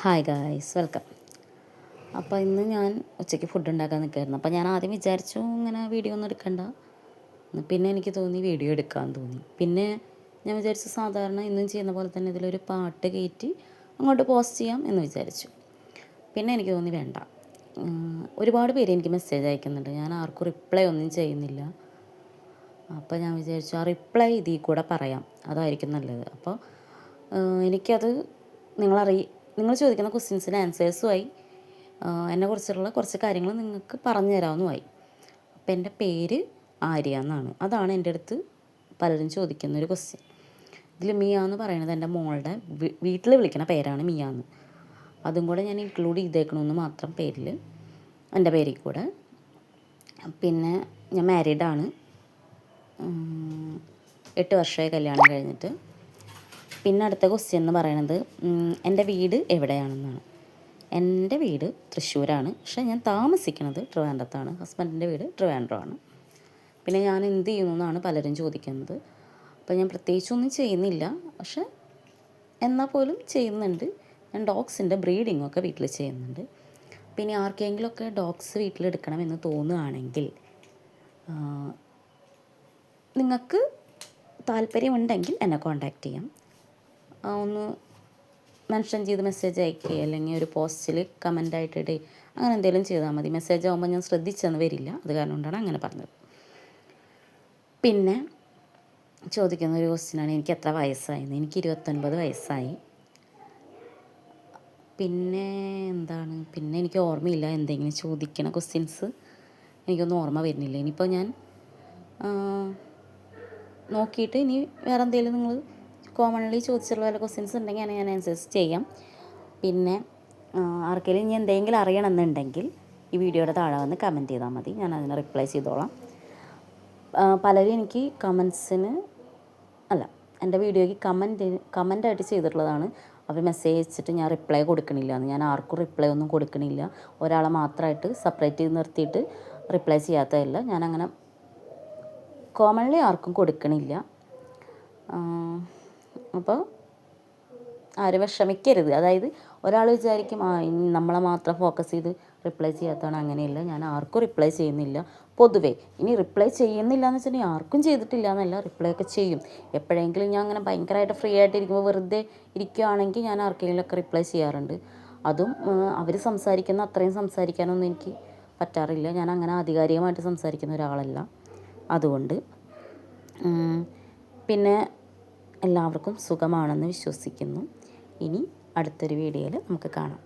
Hi guys, welcome. അപ്പോൾ ഇന്ന് ഞാൻ ഉച്ചയ്ക്ക് ഫുഡ് ഉണ്ടാക്കാൻ നിൽക്കുകയായിരുന്നു. അപ്പോൾ ഞാൻ ആദ്യം വിചാരിച്ചു ഇങ്ങനെ വീഡിയോ ഒന്നും എടുക്കണ്ട. പിന്നെ എനിക്ക് തോന്നി വീഡിയോ എടുക്കാൻ തോന്നി. പിന്നെ ഞാൻ വിചാരിച്ചു സാധാരണ ഇന്നും ചെയ്യുന്ന പോലെ തന്നെ ഇതിലൊരു പാട്ട് കയറ്റി അങ്ങോട്ട് പോസ്റ്റ് ചെയ്യാം എന്ന് വിചാരിച്ചു. പിന്നെ എനിക്ക് തോന്നി വേണ്ട. ഒരുപാട് പേര് എനിക്ക് മെസ്സേജ് അയക്കുന്നുണ്ട്. ഞാൻ ആർക്കും റിപ്ലൈ ഒന്നും ചെയ്യുന്നില്ല. അപ്പോൾ ഞാൻ വിചാരിച്ചു ആ റിപ്ലൈ ഇതിൽ കൂടെ പറയാം, അതായിരിക്കും നല്ലത്. അപ്പോൾ എനിക്കത് നിങ്ങൾ ചോദിക്കുന്ന ക്വസ്റ്റ്യൻസിന് ആൻസേഴ്സുമായി എന്നെക്കുറിച്ചുള്ള കുറച്ച് കാര്യങ്ങൾ നിങ്ങൾക്ക് പറഞ്ഞു തരാവുന്നതുമായി. അപ്പോൾ എൻ്റെ പേര് ആര്യ എന്നാണ്. അതാണ് എൻ്റെ അടുത്ത് പലരും ചോദിക്കുന്നൊരു ക്വസ്റ്റ്യൻ. ഇതിൽ മിയ എന്ന് പറയുന്നത് എൻ്റെ മോളുടെ വീട്ടിൽ വിളിക്കുന്ന പേരാണ് മിയ എന്ന്. അതും കൂടെ ഞാൻ ഇൻക്ലൂഡ് ചെയ്തേക്കണമെന്ന് മാത്രം പേരിൽ, എൻ്റെ പേരിൽ കൂടെ. പിന്നെ ഞാൻ മാരീഡാണ്. 8 വർഷമായി കല്യാണം കഴിഞ്ഞിട്ട്. പിന്നെ അടുത്ത ക്വസ്റ്റ്യൻ എന്ന് പറയുന്നത് എൻ്റെ വീട് എവിടെയാണെന്നാണ്. എൻ്റെ വീട് തൃശ്ശൂരാണ്, പക്ഷേ ഞാൻ താമസിക്കുന്നത് ട്രിവാൻഡ്രത്താണ്. ഹസ്ബൻഡിൻ്റെ വീട് ട്രിവാൻഡ്രമാണ്. പിന്നെ ഞാൻ എന്ത് ചെയ്യുന്നു എന്നാണ് പലരും ചോദിക്കുന്നത്. അപ്പോൾ ഞാൻ പ്രത്യേകിച്ചൊന്നും ചെയ്യുന്നില്ല, പക്ഷേ എന്നാൽ പോലും ചെയ്യുന്നുണ്ട്. ഞാൻ ഡോഗ്സിൻ്റെ ബ്രീഡിങ്ങൊക്കെ വീട്ടിൽ ചെയ്യുന്നുണ്ട്. പിന്നെ ആർക്കെങ്കിലുമൊക്കെ ഡോഗ്സ് വീട്ടിലെടുക്കണമെന്ന് തോന്നുകയാണെങ്കിൽ നിങ്ങൾക്ക് താല്പര്യമുണ്ടെങ്കിൽ എന്നെ കോൺടാക്റ്റ് ചെയ്യാം. ഒന്ന് മെൻഷൻ ചെയ്ത് മെസ്സേജ് അയക്കുക, അല്ലെങ്കിൽ ഒരു പോസ്റ്റിൽ കമൻ്റായിട്ട് ഇടുക, അങ്ങനെ എന്തെങ്കിലും ചെയ്താൽ മതി. മെസ്സേജ് ആകുമ്പോൾ ഞാൻ ശ്രദ്ധിച്ചെന്ന് വരില്ല, അത് കാരണം കൊണ്ടാണ് അങ്ങനെ പറഞ്ഞത്. പിന്നെ ചോദിക്കുന്ന ഒരു ക്വസ്റ്റ്യനാണ് എനിക്ക് എത്ര വയസ്സായെന്ന്. എനിക്ക് 29 വയസ്സായി. പിന്നെ എന്താണ്, പിന്നെ എനിക്ക് ഓർമ്മയില്ല എന്തെങ്കിലും ചോദിക്കണ ക്വസ്റ്റ്യൻസ് എനിക്കൊന്നും ഓർമ്മ വരുന്നില്ല. ഇനിയിപ്പോൾ ഞാൻ നോക്കിയിട്ട് ഇനി വേറെ എന്തെങ്കിലും നിങ്ങൾ കോമൺലി ചോദിച്ചിട്ടുള്ള വല്ല ക്വസ്റ്റ്യൻസ് ഉണ്ടെങ്കിൽ ഞാൻ ആൻസേഴ്സ് ചെയ്യാം. പിന്നെ ആർക്കെങ്കിലും ഇനി എന്തെങ്കിലും അറിയണമെന്നുണ്ടെങ്കിൽ ഈ വീഡിയോയുടെ താഴെ വന്ന് കമൻറ്റ് ചെയ്താൽ മതി, ഞാൻ അതിന് റിപ്ലൈ ചെയ്തോളാം. പലരും എനിക്ക് എൻ്റെ വീഡിയോയ്ക്ക് കമൻ്റായിട്ട് ചെയ്തിട്ടുള്ളതാണ്. അവർ മെസ്സേജ് അയച്ചിട്ട് ഞാൻ റിപ്ലൈ കൊടുക്കണില്ല എന്ന്. ഞാൻ ആർക്കും റിപ്ലൈ ഒന്നും കൊടുക്കണില്ല. ഒരാളെ മാത്രമായിട്ട് സെപ്പറേറ്റ് ചെയ്ത് നിർത്തിയിട്ട് റിപ്ലൈ ചെയ്യാത്തതല്ല. ഞാനങ്ങനെ കോമൺലി ആർക്കും കൊടുക്കണില്ല. അപ്പോൾ ആരും വിഷമിക്കരുത്. അതായത് ഒരാൾ വിചാരിക്കും നമ്മളെ മാത്രം ഫോക്കസ് ചെയ്ത് റിപ്ലൈ ചെയ്യാത്തതാണ്. അങ്ങനെയല്ല, ഞാൻ ആർക്കും റിപ്ലൈ ചെയ്യുന്നില്ല പൊതുവേ. ഇനി റിപ്ലൈ ചെയ്യുന്നില്ല എന്ന് വെച്ചിട്ടുണ്ടെങ്കിൽ ആർക്കും ചെയ്തിട്ടില്ല എന്നല്ല, റിപ്ലൈ ഒക്കെ ചെയ്യും. എപ്പോഴെങ്കിലും ഞാൻ അങ്ങനെ ഭയങ്കരമായിട്ട് ഫ്രീ ആയിട്ടിരിക്കുമ്പോൾ വെറുതെ ഇരിക്കുകയാണെങ്കിൽ ഞാൻ ആർക്കെങ്കിലുമൊക്കെ റിപ്ലൈ ചെയ്യാറുണ്ട്. അതും അവർ സംസാരിക്കുന്ന അത്രയും സംസാരിക്കാനൊന്നും എനിക്ക് പറ്റാറില്ല. ഞാൻ അങ്ങനെ ആധികാരികമായിട്ട് സംസാരിക്കുന്ന ഒരാളല്ല. അതുകൊണ്ട് പിന്നെ എല്ലാവർക്കും സുഖമാണെന്ന് വിശ്വസിക്കുന്നു. ഇനി അടുത്തൊരു വീഡിയോയിൽ നമുക്ക് കാണാം.